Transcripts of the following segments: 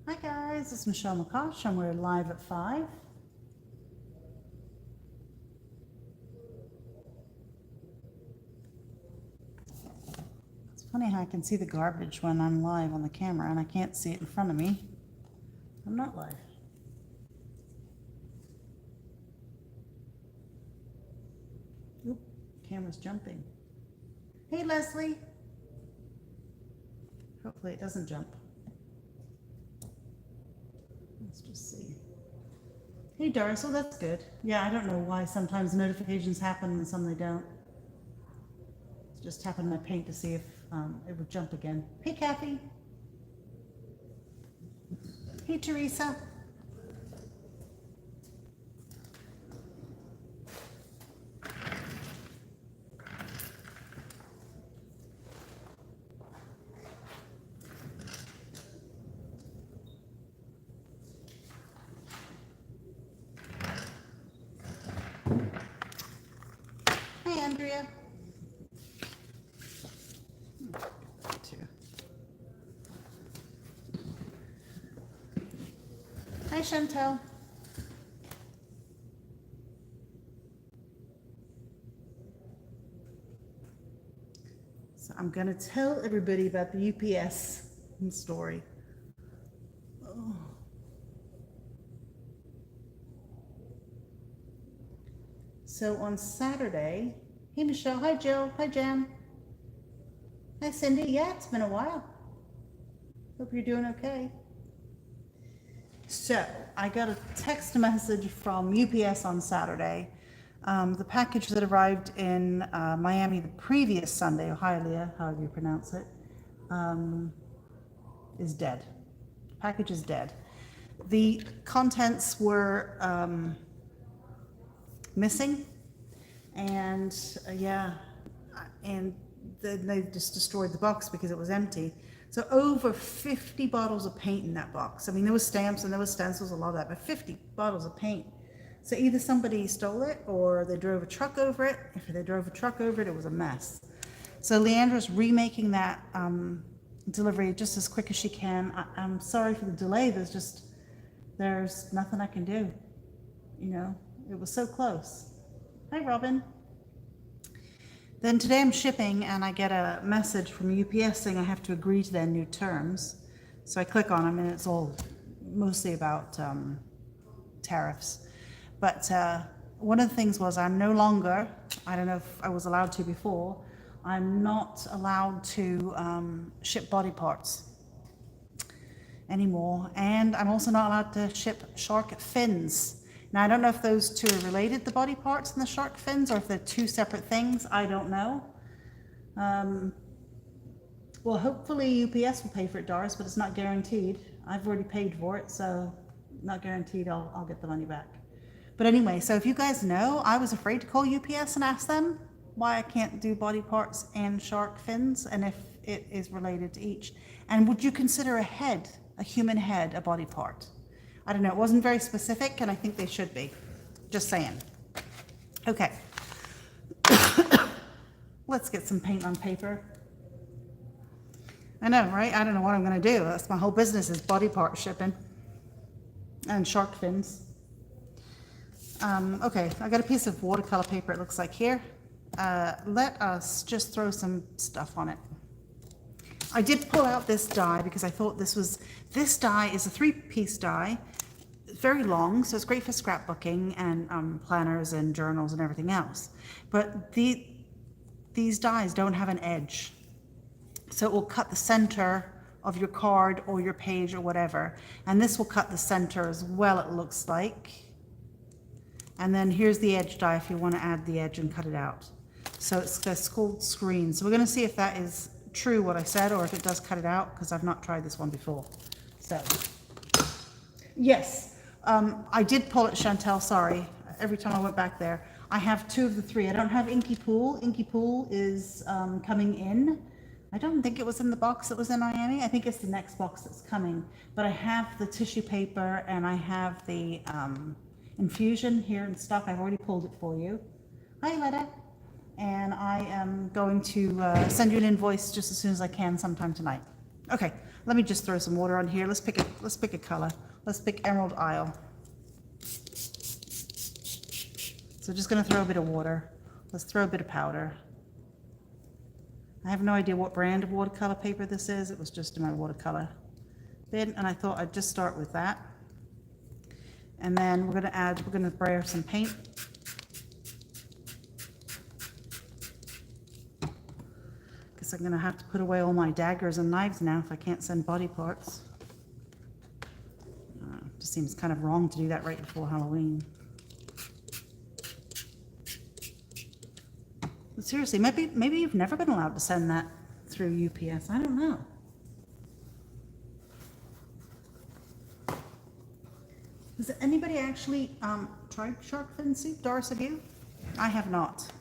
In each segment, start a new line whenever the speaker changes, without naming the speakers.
Hi guys, it's Michelle McCosh and we're live at 5. It's funny how I can see the garbage when I'm live on the camera and I can't see it in front of me. I'm not live. Oop, camera's jumping. Hey Leslie. Hopefully it doesn't jump. Let's just see. Hey Doris, oh that's good. Yeah, I don't know why sometimes notifications happen and some they don't. Just tapping my paint to see if it would jump again. Hey Kathy. Hey Teresa. Hey Andrea. Hi Chantel. So I'm going to tell everybody about the UPS story. Oh. So on Saturday, hey Michelle, hi Jill, hi Jan, hi Cindy. Yeah, it's been a while. Hope you're doing okay. So I got a text message from UPS on Saturday. The package that arrived in Miami the previous Sunday, or Hialeah, however you pronounce it, is dead. The package is dead. The contents were missing, and and then they just destroyed the box because it was empty. So over 50 bottles of paint in that box. I mean, there was stamps and there was stencils, a lot of that, but 50 bottles of paint. So either somebody stole it or they drove a truck over it. If they drove a truck over it, it was a mess. So Leandra's remaking that delivery just as quick as she can. I'm sorry for the delay. There's nothing I can do. You know, it was so close. Hi, Robin. Then today I'm shipping and I get a message from UPS saying I have to agree to their new terms. So I click on them and it's all mostly about tariffs. But one of the things was I'm no longer, I don't know if I was allowed to before, I'm not allowed to ship body parts anymore. And I'm also not allowed to ship shark fins. Now, I don't know if those two are related, the body parts and the shark fins, or if they're two separate things. I don't know. Well, hopefully UPS will pay for it, Doris, but it's not guaranteed. I've already paid for it, so not guaranteed I'll get the money back. But anyway, so if you guys know, I was afraid to call UPS and ask them why I can't do body parts and shark fins, and if it is related to each. And would you consider a head, a human head, a body part? I don't know, it wasn't very specific, and I think they should be. Just saying. Okay. Let's get some paint on paper. I know, right? I don't know what I'm going to do. That's my whole business is body part shipping and shark fins. Okay, I got a piece of watercolor paper, it looks like here. Let us just throw some stuff on it. I did pull out this die because I thought this die is a 3-piece die. Very long, so it's great for scrapbooking and planners and journals and everything else. But these dies don't have an edge. So it will cut the center of your card or your page or whatever. And this will cut the center as well, it looks like. And then here's the edge die if you want to add the edge and cut it out. So it's called screen. So we're going to see if that is true what I said or if it does cut it out, because I've not tried this one before. So, yes. I did pull it, Chantel, sorry. Every time I went back there. I have 2 of the 3. I don't have Inky Pool. Inky Pool is coming in. I don't think it was in the box that was in Miami. I think it's the next box that's coming. But I have the tissue paper and I have the infusion here in stock. I've already pulled it for you. Hi, Letta. And I am going to send you an invoice just as soon as I can sometime tonight. Okay, let me just throw some water on here. Let's pick a color. Let's pick Emerald Isle. So just gonna throw a bit of water. Let's throw a bit of powder. I have no idea what brand of watercolor paper this is. It was just in my watercolor bin, and I thought I'd just start with that. And then we're gonna spray some paint. Guess I'm gonna have to put away all my daggers and knives now if I can't send body parts. Just seems kind of wrong to do that right before Halloween. But seriously, maybe you've never been allowed to send that through UPS. I don't know. Has anybody actually tried shark fin soup? Doris, have you? I have not.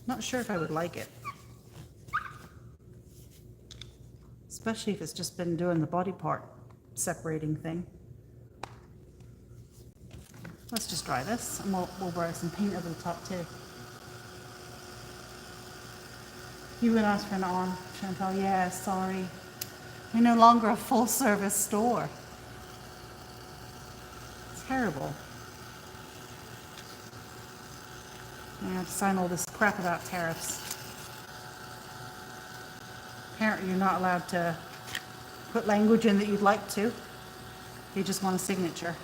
Not sure if I would like it. Especially if it's just been doing the body part separating thing. Let's just dry this, and we'll borrow some paint over the top too. You would ask for an arm, Chantal. Yeah, sorry. We're no longer a full-service store. It's terrible. I have to sign all this crap about tariffs. Apparently you're not allowed to put language in that you'd like to. You just want a signature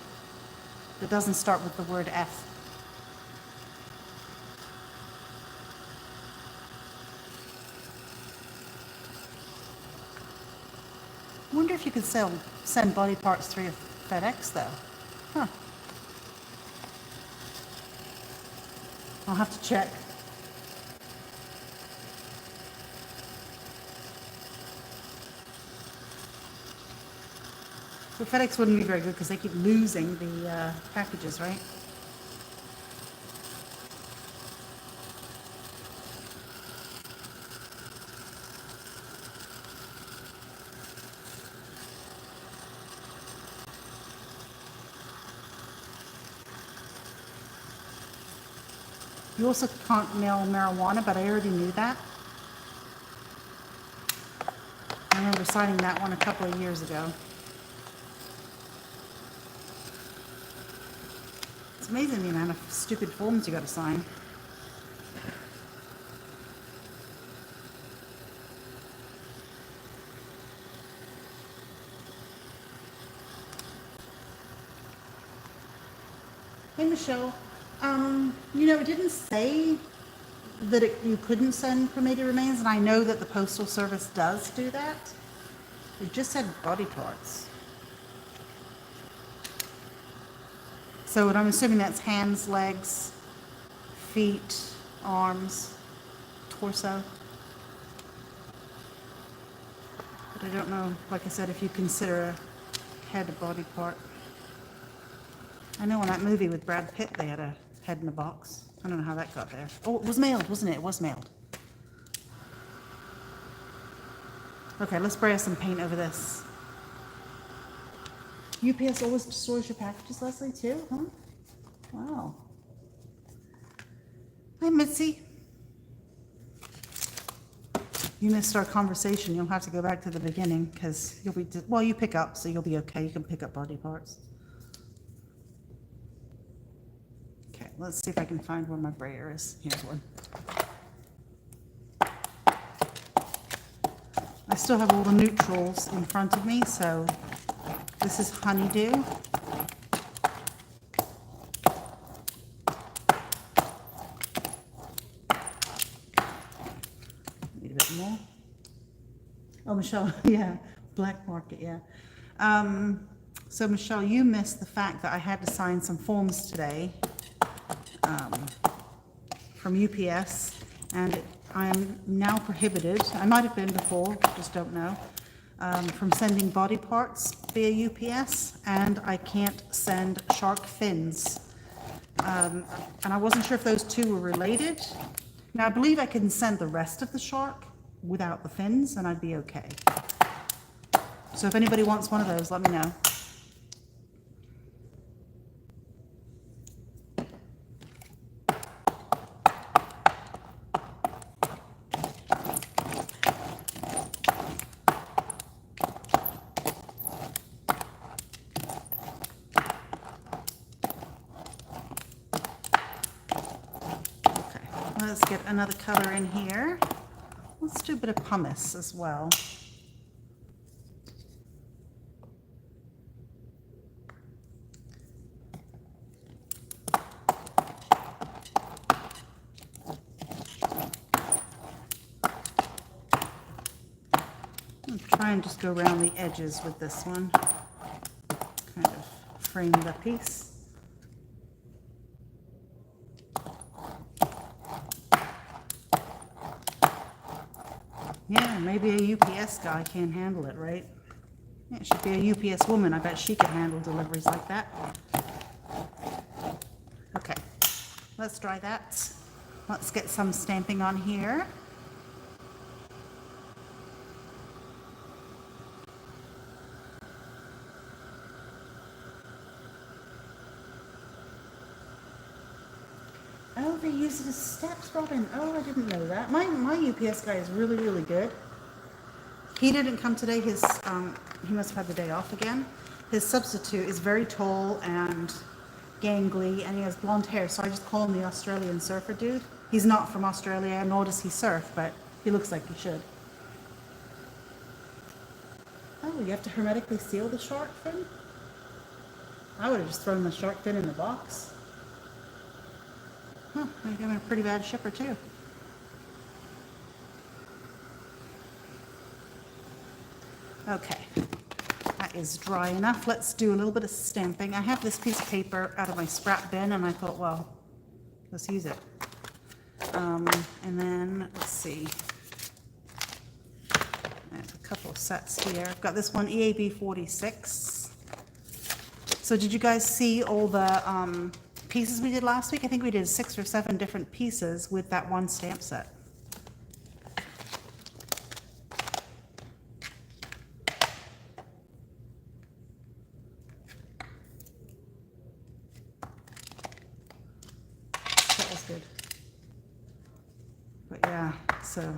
that doesn't start with the word F. I wonder if you could send body parts through FedEx though. Huh. I'll have to check. So FedEx wouldn't be very good because they keep losing the packages, right? You also can't mail marijuana, but I already knew that. I remember signing that one a couple of years ago. It's amazing the amount of stupid forms you got to sign. Hey Michelle, you know, it didn't say that you couldn't send cremated remains, and I know that the Postal Service does do that. It just said body parts. So I'm assuming that's hands, legs, feet, arms, torso. But I don't know, like I said, if you consider a head a body part. I know in that movie with Brad Pitt, they had a head in a box. I don't know how that got there. Oh, it was mailed, wasn't it? It was mailed. Okay, let's spray some paint over this. UPS always stores your packages, Leslie, too, huh? Wow. Hi, Mitzi. You missed our conversation. You'll have to go back to the beginning because you'll be, well, you pick up, so you'll be okay. You can pick up body parts. Okay, let's see if I can find where my brayer is. Here's one. I still have all the neutrals in front of me, so this is honeydew. Need a bit more. Oh, Michelle, yeah, black market, yeah. So Michelle, you missed the fact that I had to sign some forms today from UPS, and I am now prohibited, I might have been before, just don't know, from sending body parts via UPS, and I can't send shark fins. And I wasn't sure if those two were related. Now I believe I can send the rest of the shark without the fins, and I'd be okay. So if anybody wants one of those, let me know. let's get another color in here. Let's do a bit of pumice as well. I'll try and just go around the edges with this one. Kind of frame the piece. Yeah, maybe a UPS guy can't handle it, right? Yeah, it should be a UPS woman. I bet she can handle deliveries like that. Okay, let's try that. Let's get some stamping on here. Oh, they use it as steps, Robin. Oh, I didn't know that. My UPS guy is really, really good. He didn't come today. He must have had the day off again. His substitute is very tall and gangly, and he has blonde hair, so I just call him the Australian surfer dude. He's not from Australia, nor does he surf, but he looks like he should. Oh, you have to hermetically seal the shark fin? I would have just thrown the shark fin in the box. Huh, maybe I'm a pretty bad shipper too. Okay, that is dry enough. Let's do a little bit of stamping. I have this piece of paper out of my scrap bin, and I thought, well, let's use it. And then, let's see. I have a couple of sets here. I've got this one, EAB 46. So did you guys see all the pieces we did last week? I think we did 6 or 7 different pieces with that one stamp set. That was good. But yeah, so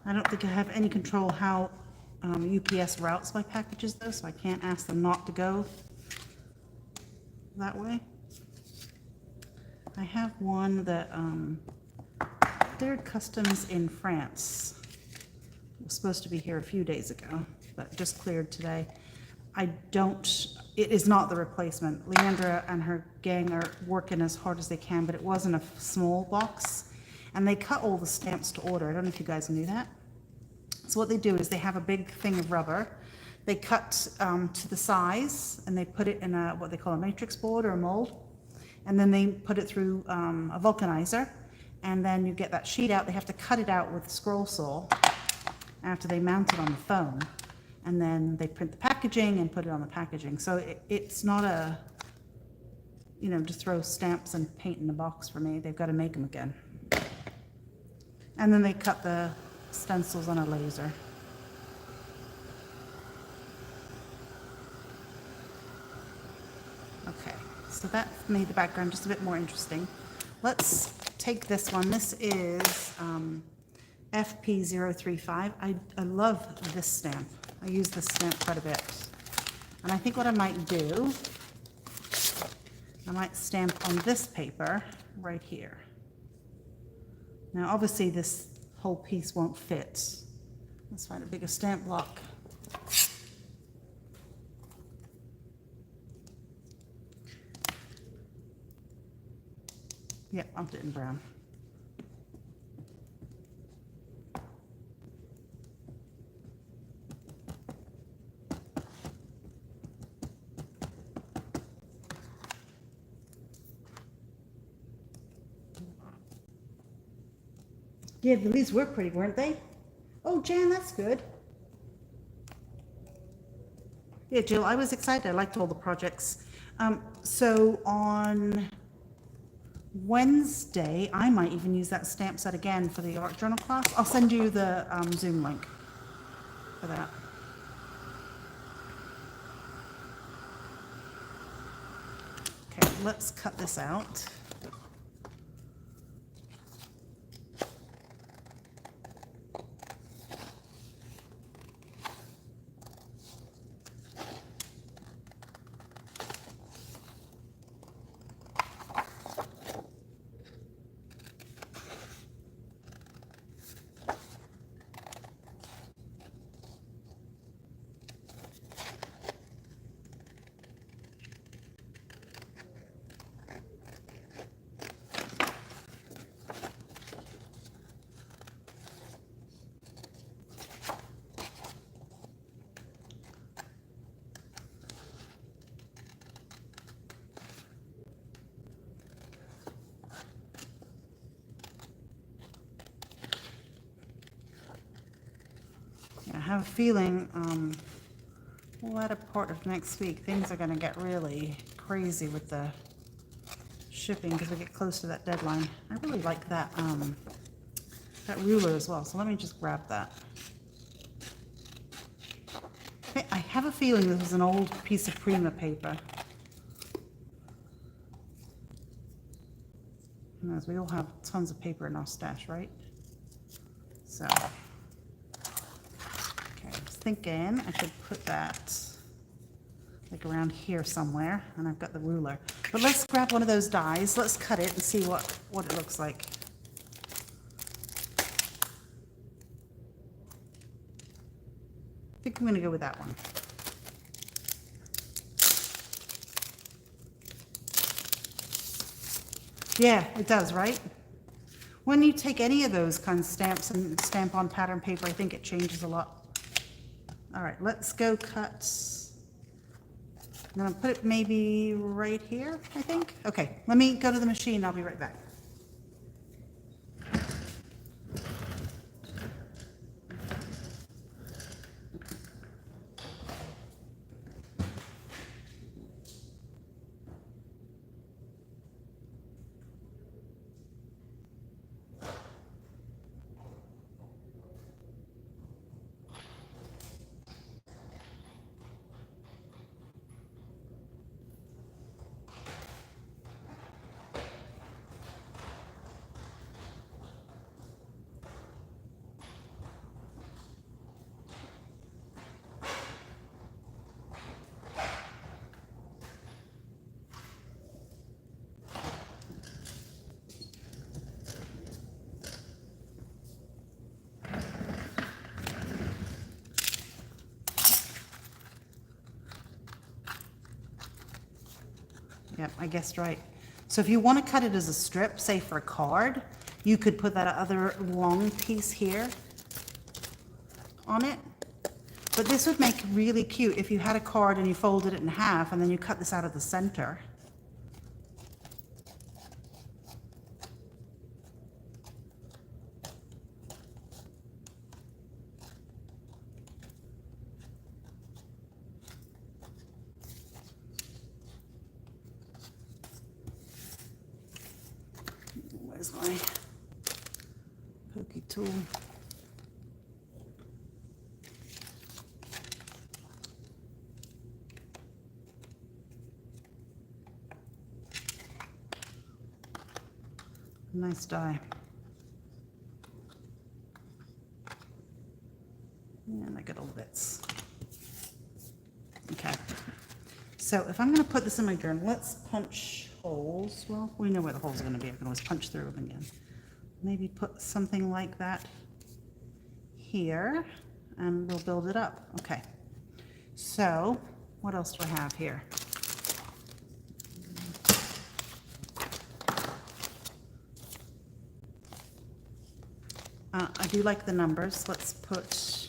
I don't think I have any control how UPS routes my packages though, so I can't ask them not to go that way. I have one that cleared customs in France. It was supposed to be here a few days ago, but just cleared today. It is not the replacement. Leandra and her gang are working as hard as they can, but it wasn't a small box. And they cut all the stamps to order. I don't know if you guys knew that. So what they do is they have a big thing of rubber. They cut to the size, and they put it in what they call a matrix board or a mold. And then they put it through a vulcanizer, and then you get that sheet out. They have to cut it out with a scroll saw after they mount it on the phone. And then they print the packaging and put it on the packaging. So it's not a, just throw stamps and paint in the box for me. They've got to make them again. And then they cut the stencils on a laser. Okay, so that made the background just a bit more interesting. Let's take this one. This is FP035. I love this stamp. I use this stamp quite a bit. And I think what I might do, I might stamp on this paper right here. Now obviously this whole piece won't fit. Let's find a bigger stamp block. Yep, I'll do it in brown. Yeah, the leaves were pretty, weren't they? Oh, Jan, that's good. Yeah, Jill, I was excited. I liked all the projects. So on Wednesday, I might even use that stamp set again for the art journal class. I'll send you the Zoom link for that. Okay, let's cut this out. have a feeling latter part of next week things are going to get really crazy with the shipping because we get close to that deadline. I really like that that ruler as well, so let me just grab that. I have a feeling this was an old piece of Prima paper. And as we all have tons of paper in our stash, right? So, okay, I was thinking I should put that like around here somewhere, and I've got the ruler. But let's grab one of those dies, let's cut it and see what it looks like. I think I'm gonna go with that one. Yeah, it does, right? When you take any of those kind of stamps and stamp on pattern paper, I think it changes a lot. All right, let's go cut. I'm gonna put it maybe right here, I think. Okay, let me go to the machine. I'll be right back. Yep, I guessed right. So if you want to cut it as a strip, say for a card, you could put that other long piece here on it. But this would make really cute if you had a card and you folded it in half and then you cut this out of the center. Where's my pokey tool? Nice die. And I got all the bits. Okay. So if I'm going to put this in my journal, let's punch holes. Well, we know where the holes are going to be. I can always punch through them again. Maybe put something like that here, and we'll build it up. Okay. So what else do I have here? I do like the numbers. Let's put,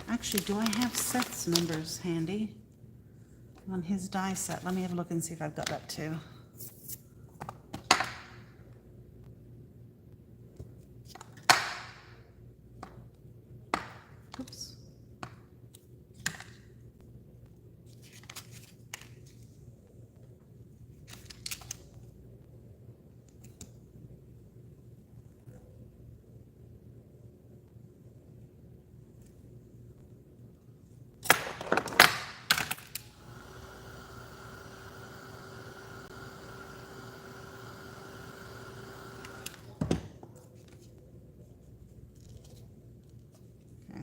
actually, do I have Seth's numbers handy on his die set? Let me have a look and see if I've got that too. Oops.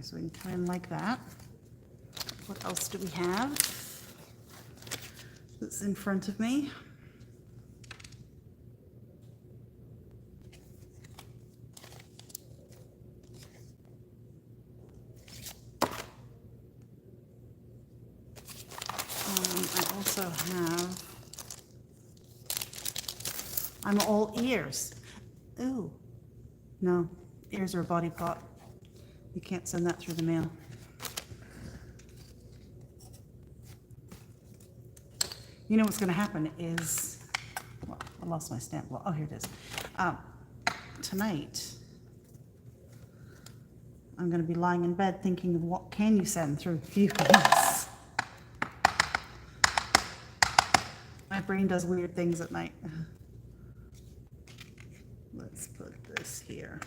So we can come in like that. What else do we have that's in front of me? I also have, I'm all ears. Ooh, no, ears are a body part. You can't send that through the mail. You know what's going to happen is, well, I lost my stamp. Well, oh, here it is. Tonight, I'm going to be lying in bed thinking of what can you send through UPS. My brain does weird things at night. Let's put this here.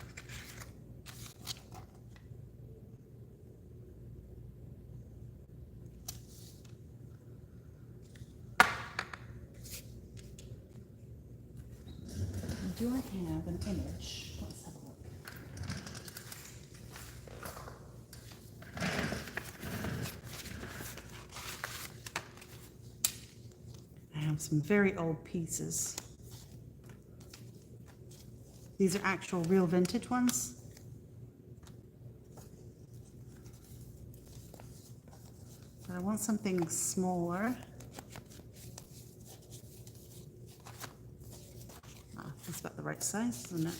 Do I have an image? Let's have a look. I have some very old pieces. These are actual real vintage ones. But I want something smaller. That's about the right size, isn't it?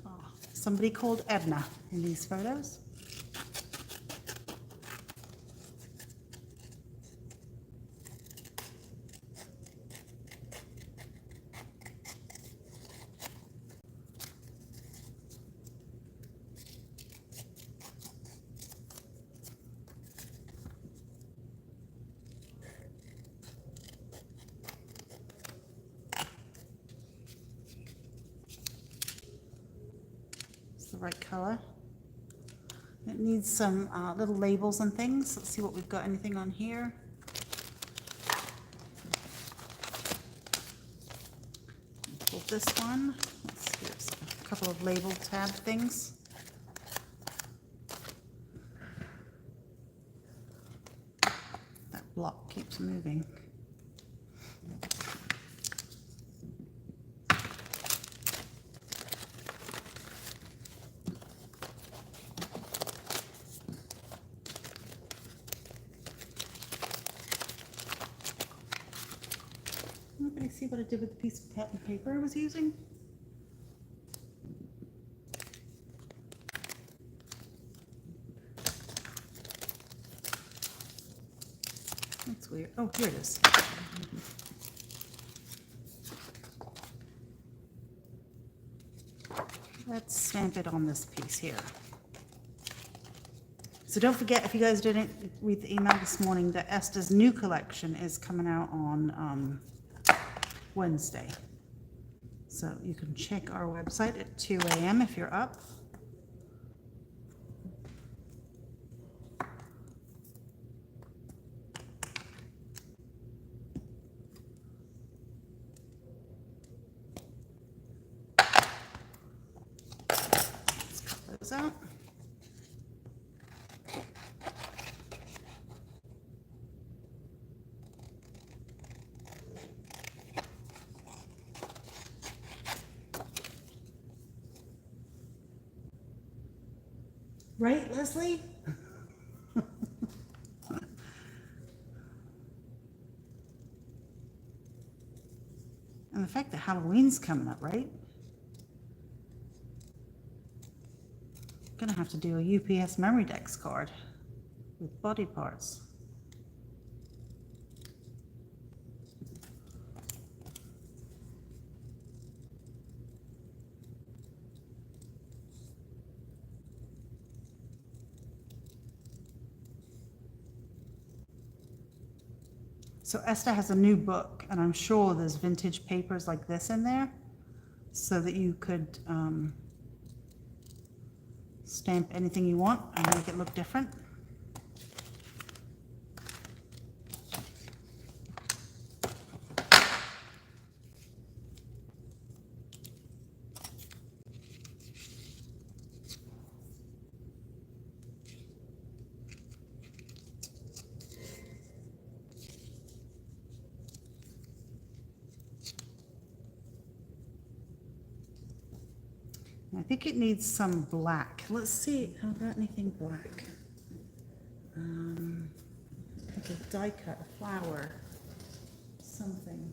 Oh, somebody called Edna in these photos. The right color. It needs some little labels and things. Let's see what we've got. Anything on here? Pull this one. Let's see, there's a couple of label tab things. That block keeps moving. Anybody see what I did with the piece of patent paper I was using? That's weird. Oh, here it is. Let's stamp it on this piece here. So don't forget, if you guys didn't read the email this morning, that Esther's new collection is coming out on Wednesday. So you can check our website at 2 a.m. if you're up. Let's cut those out. Right, Leslie? And the fact that Halloween's coming up, right? Gonna have to do a UPS memory decks card with body parts. So Esther has a new book, and I'm sure there's vintage papers like this in there, so that you could stamp anything you want and make it look different. I think it needs some black. Let's see, have I got anything black? Like a die cut, a flower, something.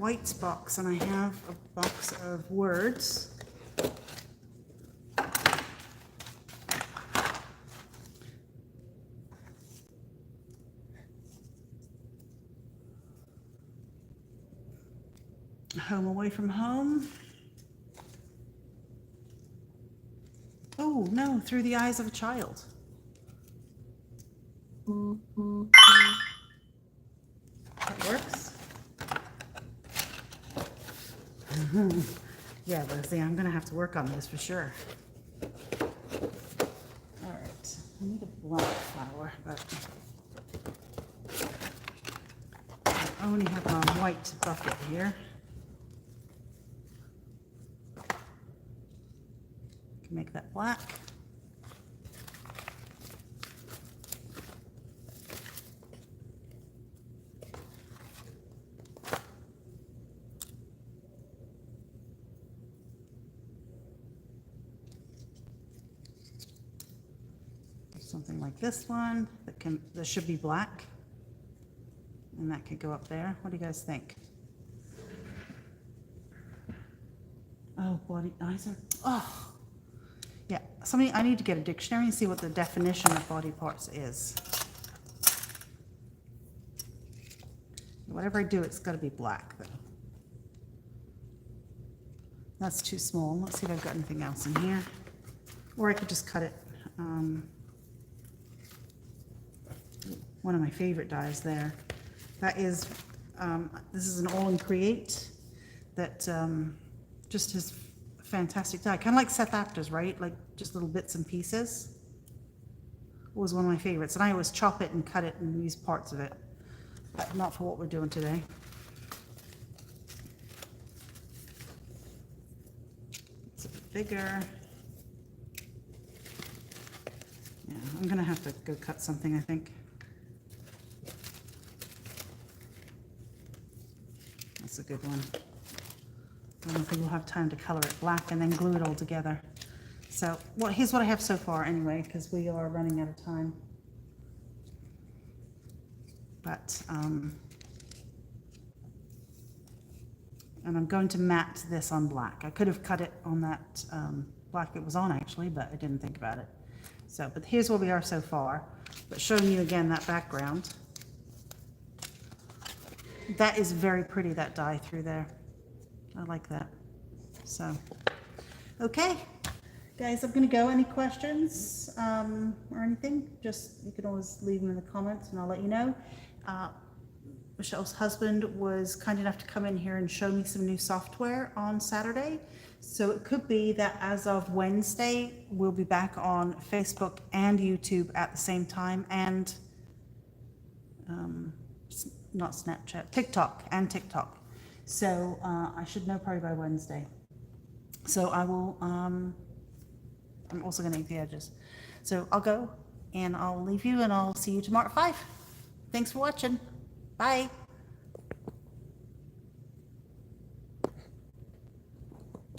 whites box and I have a box of words. Home away from home. Oh no, through the eyes of a child. That works. Yeah, Leslie, I'm gonna have to work on this for sure. All right, I need a black flower, but I only have a white bucket here. Can make that black. Something like this one that should be black, and that could go up there. What do you guys think? Oh, body eyes are, oh yeah, I need to get a dictionary and see what the definition of body parts is. Whatever I do, it's got to be black though. That's too small. Let's see if I've got anything else in here, or I could just cut it. One of my favorite dyes there. That is, this is an all in create that just is fantastic dye. Kind of like Seth Apter's, right? Like just little bits and pieces. Was one of my favorites. And I always chop it and cut it and use parts of it. But not for what we're doing today. It's a bit bigger. Yeah, I'm gonna have to go cut something, I think. That's a good one. I don't think we'll have time to color it black and then glue it all together. So here's what I have so far anyway, because we are running out of time. But, and I'm going to matte this on black. I could have cut it on that black it was on actually, but I didn't think about it. So, but here's where we are so far. But showing you again that background. That is very pretty, that dye through there. I like that. So, okay. Guys, I'm gonna go. Any questions or anything? Just, you can always leave them in the comments and I'll let you know. Michelle's husband was kind enough to come in here and show me some new software on Saturday. So it could be that as of Wednesday, we'll be back on Facebook and YouTube at the same time, and not Snapchat, TikTok. So I should know probably by Wednesday. So I will, I'm also gonna ink the edges. So I'll go and I'll leave you and I'll see you tomorrow at 5. Thanks for watching. Bye.